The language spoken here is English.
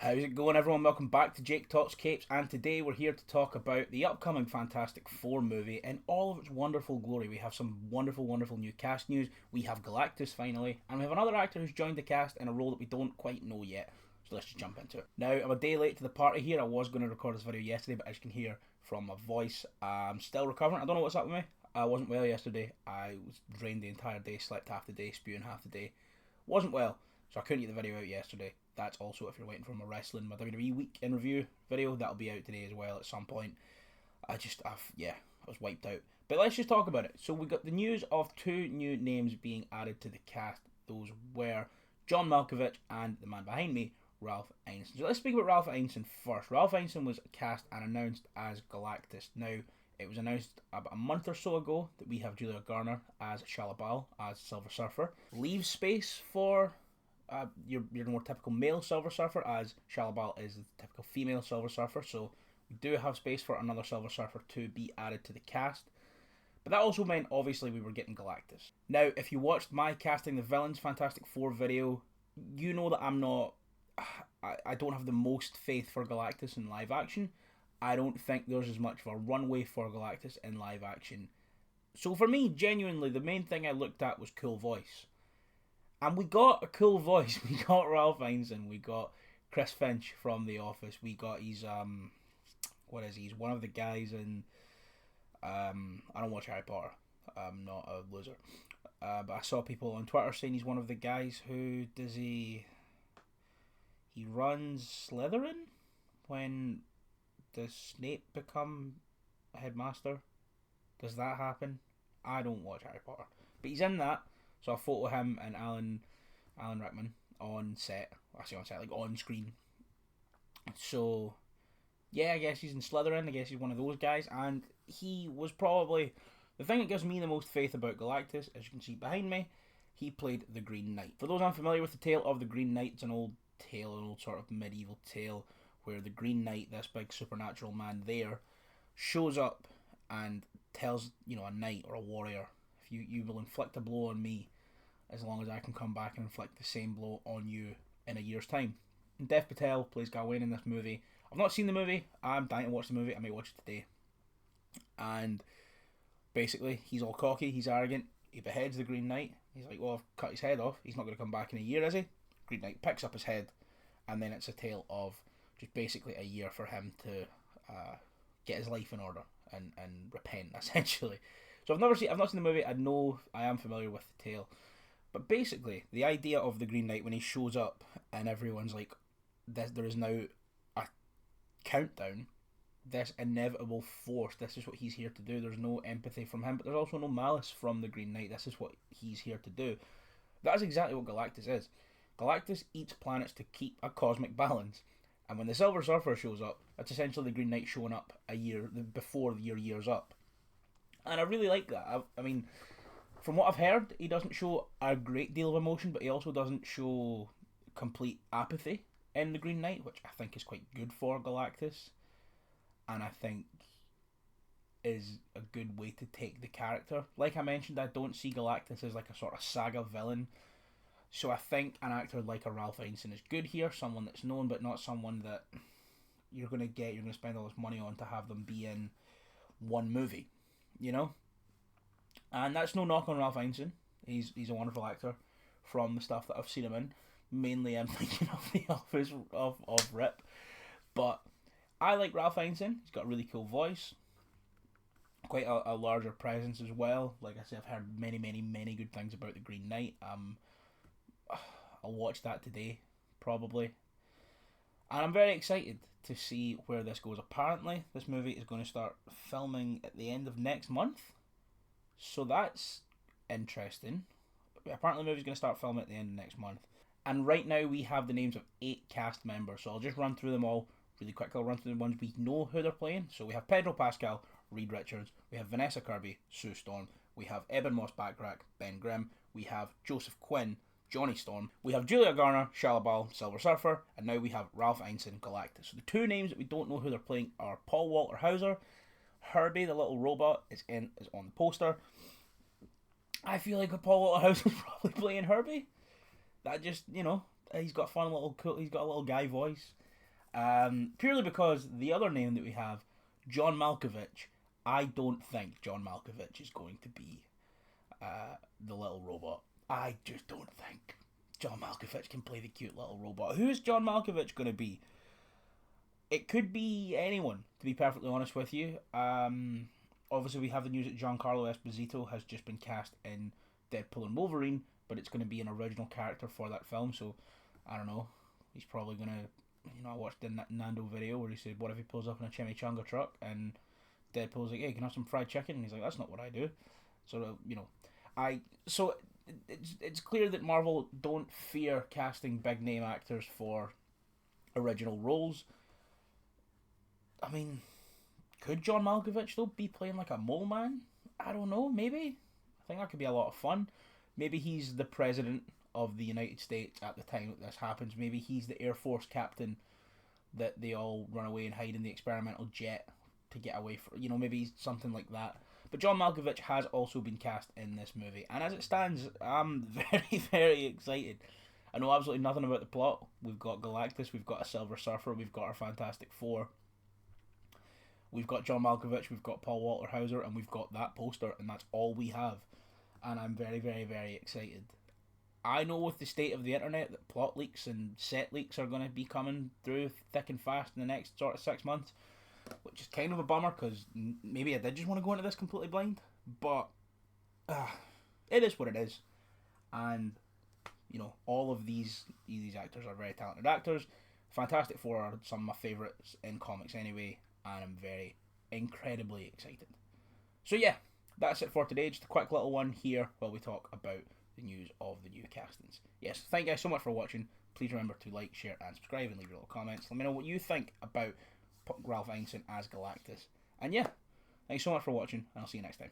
How's it going, everyone? Welcome back to Jake Talks Capes, and today we're here to talk about the upcoming Fantastic Four movie in all of its wonderful glory. We have some wonderful new cast news. We have Galactus finally, and we have another actor who's joined the cast in a role that we don't quite know yet. So let's just jump into it. Now, I'm a day late to the party here. I was going to record this video yesterday, but as you can hear from my voice, I'm still recovering. I don't know what's up with me. I wasn't well yesterday. I was drained the entire day, slept half the day, spewing half the day. Wasn't well, so I couldn't get the video out yesterday. That's also if you're waiting for my WWE week in review video. That'll be out today as well at some point. I was wiped out. But let's just talk about it. So we got the news of two new names being added to the cast. Those were John Malkovich and the man behind me, Ralph Ineson. So let's speak about Ralph Ineson first. Ralph Ineson was cast and announced as Galactus. Now, it was announced about a month or so ago that we have Julia Garner as Shalabal, as Silver Surfer. Leave space for your more typical male Silver Surfer, as Shalabal is the typical female Silver Surfer, so we do have space for another Silver Surfer to be added to the cast. But that also meant, obviously, we were getting Galactus. Now, if you watched my Casting the Villains Fantastic Four video, you know that I don't have the most faith for Galactus in live action. I don't think there's as much of a runway for Galactus in live action. So for me, genuinely, the main thing I looked at was cool voice. And we got a cool voice. We got Ralph Ineson. We got Chris Finch from The Office. We got he's one of the guys in I don't watch Harry Potter. I'm not a loser. But I saw people on Twitter saying he's one of the guys who he runs Slytherin when does Snape become a headmaster? Does that happen? I don't watch Harry Potter. But he's in that. So I photo him and Alan Rickman on set. I say on set, like on screen. So, yeah, I guess he's in Slytherin. I guess he's one of those guys. And he was probably... The thing that gives me the most faith about Galactus, as you can see behind me, he played the Green Knight. For those unfamiliar with the tale of the Green Knight, it's an old tale, an old sort of medieval tale, where the Green Knight, this big supernatural man there, shows up and tells, a knight or a warrior, you will inflict a blow on me as long as I can come back and inflict the same blow on you in a year's time. And Dev Patel plays Gawain in this movie. I've not seen the movie. I'm dying to watch the movie. I may watch it today. And basically, he's all cocky. He's arrogant. He beheads the Green Knight. He's like, well, I've cut his head off. He's not going to come back in a year, is he? Green Knight picks up his head. And then it's a tale of just basically a year for him to get his life in order and repent, essentially. So I've not seen the movie. I am familiar with the tale, but basically the idea of the Green Knight when he shows up and everyone's like, there is now a countdown, this inevitable force. This is what he's here to do. There's no empathy from him, but there's also no malice from the Green Knight. This is what he's here to do. That is exactly what Galactus is. Galactus eats planets to keep a cosmic balance, and when the Silver Surfer shows up, that's essentially the Green Knight showing up a year before your year's up. And I really like that. I mean, from what I've heard, he doesn't show a great deal of emotion, but he also doesn't show complete apathy in the Green Knight, which I think is quite good for Galactus. And I think is a good way to take the character. Like I mentioned, I don't see Galactus as like a sort of saga villain. So I think an actor like a Ralph Ineson is good here. Someone that's known, but not someone that you're going to spend all this money on to have them be in one movie. And that's no knock on Ralph Ineson. He's a wonderful actor from the stuff that I've seen him in. Mainly I'm thinking of The Office of Rip. But I like Ralph Ineson. He's got a really cool voice. Quite a larger presence as well. Like I said, I've heard many good things about the Green Knight. I'll watch that today, probably. And I'm very excited to see where this goes. Apparently, this movie is going to start filming at the end of next month. So that's interesting. Apparently, the movie's going to start filming at the end of next month. And right now, we have the names of 8 cast members. So I'll just run through them all really quickly. I'll run through the ones we know who they're playing. So we have Pedro Pascal, Reed Richards. We have Vanessa Kirby, Sue Storm. We have Eben Moss-Backrack, Ben Grimm. We have Joseph Quinn, Johnny Storm. We have Julia Garner, Shalabal, Silver Surfer, and now we have Ralph Ineson, Galactus. So the two names that we don't know who they're playing are Paul Walter Hauser. Herbie, the little robot, is on the poster. I feel like Paul Walter Hauser is probably playing Herbie. That just, he's got a little guy voice. Purely because the other name that we have, John Malkovich, I don't think John Malkovich is going to be the little robot. I just don't think John Malkovich can play the cute little robot. Who's John Malkovich going to be? It could be anyone, to be perfectly honest with you. Obviously, we have the news that Giancarlo Esposito has just been cast in Deadpool and Wolverine, but it's going to be an original character for that film, so I don't know. He's probably going to, I watched the Nando video where he said, what if he pulls up in a chimichanga truck, and Deadpool's like, hey, can I have some fried chicken? And he's like, that's not what I do. So, so it's clear that Marvel don't fear casting big name actors for original roles. I mean, could John Malkovich though be playing like a mole man? I don't know, maybe. I think that could be a lot of fun. Maybe he's the president of the United States at the time that this happens. Maybe he's the Air Force captain that they all run away and hide in the experimental jet to get away from. Maybe he's something like that. But John Malkovich has also been cast in this movie, and as it stands, I'm very, very excited. I know absolutely nothing about the plot. We've got Galactus, we've got a Silver Surfer, we've got our Fantastic Four. We've got John Malkovich, we've got Paul Walter Hauser, and we've got that poster, and that's all we have. And I'm very, very, very excited. I know with the state of the internet that plot leaks and set leaks are going to be coming through thick and fast in the next sort of 6 months, which is kind of a bummer because maybe I did just want to go into this completely blind, but it is what it is. And, all of these actors are very talented actors. Fantastic Four are some of my favourites in comics anyway, and I'm very, incredibly excited. So yeah, that's it for today. Just a quick little one here while we talk about the news of the new castings. Yes, thank you guys so much for watching. Please remember to like, share, and subscribe, and leave your little comments. Let me know what you think about Ralph Ineson as Galactus. And yeah, thanks so much for watching, and I'll see you next time.